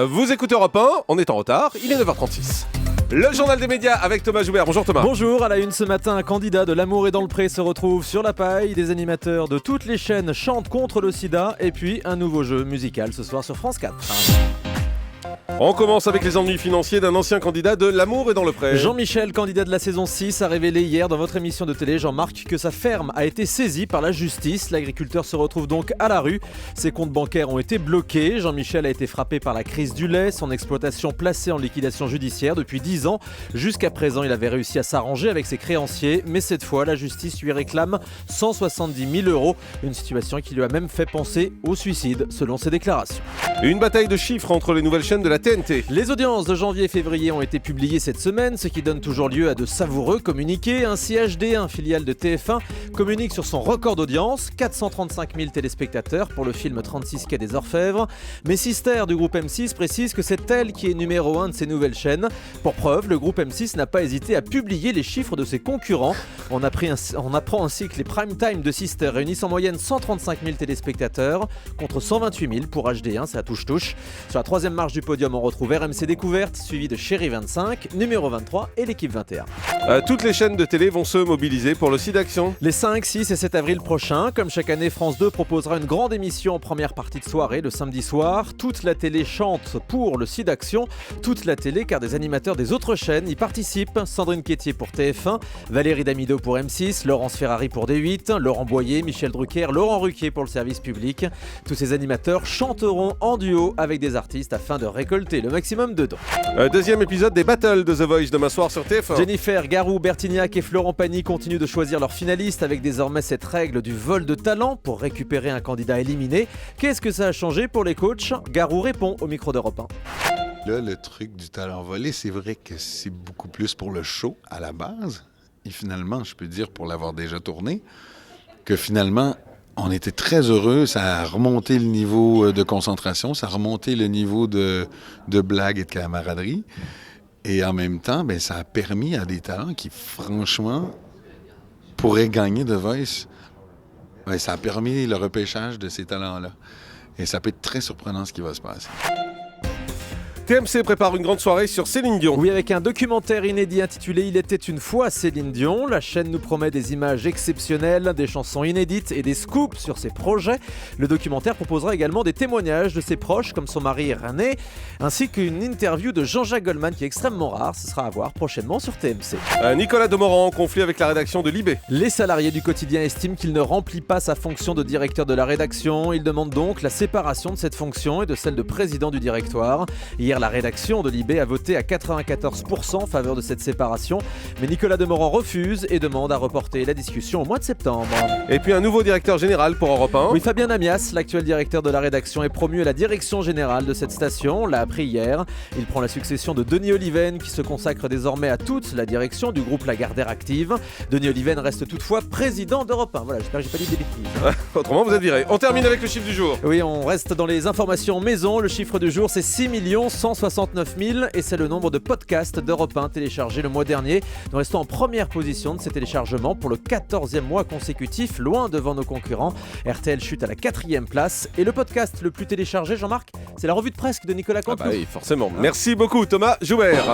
Vous écoutez Europe 1, on est en retard, il est 9h36. Le journal des médias avec Thomas Joubert. Bonjour Thomas. Bonjour, à la une ce matin, un candidat de L'Amour est dans le pré se retrouve sur la paille. Des animateurs de toutes les chaînes chantent contre le sida. Et puis un nouveau jeu musical ce soir sur France 4. On commence avec les ennuis financiers d'un ancien candidat de L'Amour est dans le pré. Jean-Michel, candidat de la saison 6, a révélé hier dans votre émission de télé, Jean-Marc, que sa ferme a été saisie par la justice. L'agriculteur se retrouve donc à la rue. Ses comptes bancaires ont été bloqués. Jean-Michel a été frappé par la crise du lait, son exploitation placée en liquidation judiciaire depuis 10 ans. Jusqu'à présent, il avait réussi à s'arranger avec ses créanciers, mais cette fois, la justice lui réclame 170 000 €. Une situation qui lui a même fait penser au suicide, selon ses déclarations. Une bataille de chiffres entre les nouvelles chaînes de la TNT. Les audiences de janvier et février ont été publiées cette semaine, ce qui donne toujours lieu à de savoureux communiqués. Ainsi, HD1, filiale de TF1, communique sur son record d'audience, 435 000 téléspectateurs pour le film 36 quai des Orfèvres. Mais Sister du groupe M6 précise que c'est elle qui est numéro 1 de ces nouvelles chaînes. Pour preuve, le groupe M6 n'a pas hésité à publier les chiffres de ses concurrents. On apprend ainsi que les prime time de Sister réunissent en moyenne 135 000 téléspectateurs contre 128 000 pour HD1, c'est à touche-touche. Sur la troisième marche du podium, on retrouve RMC Découverte, suivi de Chérie 25, numéro 23 et l'équipe 21. Toutes les chaînes de télé vont se mobiliser pour le SIDAction. Les 5, 6 et 7 avril prochains, comme chaque année, France 2 proposera une grande émission en première partie de soirée le samedi soir. Toute la télé chante pour le SIDAction. Toute la télé car des animateurs des autres chaînes y participent. Sandrine Quétier pour TF1, Valérie Damido pour M6, Laurence Ferrari pour D8, Laurent Boyer, Michel Drucker, Laurent Ruquier pour le service public. Tous ces animateurs chanteront en duo avec des artistes afin de récolter le maximum de dons. Deuxième épisode des Battles de The Voice demain soir sur TF1. Jennifer, Garou, Bertignac et Florent Pagny continuent de choisir leurs finalistes avec désormais cette règle du vol de talent pour récupérer un candidat éliminé. Qu'est-ce que ça a changé pour les coachs? Garou répond au micro d'Europe 1. Là, le truc du talent volé, c'est vrai que c'est beaucoup plus pour le show à la base. Et finalement, je peux dire, pour l'avoir déjà tourné, que finalement, on était très heureux. Ça a remonté le niveau de concentration, ça a remonté le niveau de blague et de camaraderie. Et en même temps, ben, ça a permis à des talents qui, franchement, pourraient gagner The Voice. Ben, ça a permis le repêchage de ces talents-là. Et ça peut être très surprenant ce qui va se passer. TMC prépare une grande soirée sur Céline Dion. Oui, avec un documentaire inédit intitulé « Il était une fois Céline Dion ». La chaîne nous promet des images exceptionnelles, des chansons inédites et des scoops sur ses projets. Le documentaire proposera également des témoignages de ses proches, comme son mari René, ainsi qu'une interview de Jean-Jacques Goldman qui est extrêmement rare. Ce sera à voir prochainement sur TMC. Nicolas Demorand en conflit avec la rédaction de Libé. Les salariés du quotidien estiment qu'il ne remplit pas sa fonction de directeur de la rédaction. Ils demandent donc la séparation de cette fonction et de celle de président du directoire. Hier, la rédaction de Libé a voté à 94% en faveur de cette séparation. Mais Nicolas Demorand refuse et demande à reporter la discussion au mois de septembre. Et puis un nouveau directeur général pour Europe 1. Oui, Fabien Amias, l'actuel directeur de la rédaction, est promu à la direction générale de cette station. On l'a appris hier. Il prend la succession de Denis Oliven qui se consacre désormais à toute la direction du groupe Lagardère Active. Denis Oliven reste toutefois président d'Europe 1. Voilà, j'espère que j'ai pas dit des bêtises. Autrement, vous êtes viré. On termine avec le chiffre du jour. Oui, on reste dans les informations maison. Le chiffre du jour, c'est 6 169 000 et c'est le nombre de podcasts d'Europe 1 téléchargés le mois dernier. Nous restons en première position de ces téléchargements pour le 14e mois consécutif, loin devant nos concurrents. RTL chute à la 4e place et le podcast le plus téléchargé, Jean-Marc, c'est la revue de presse de Nicolas Canteloup. Ah bah oui, forcément. Merci beaucoup Thomas Joubert.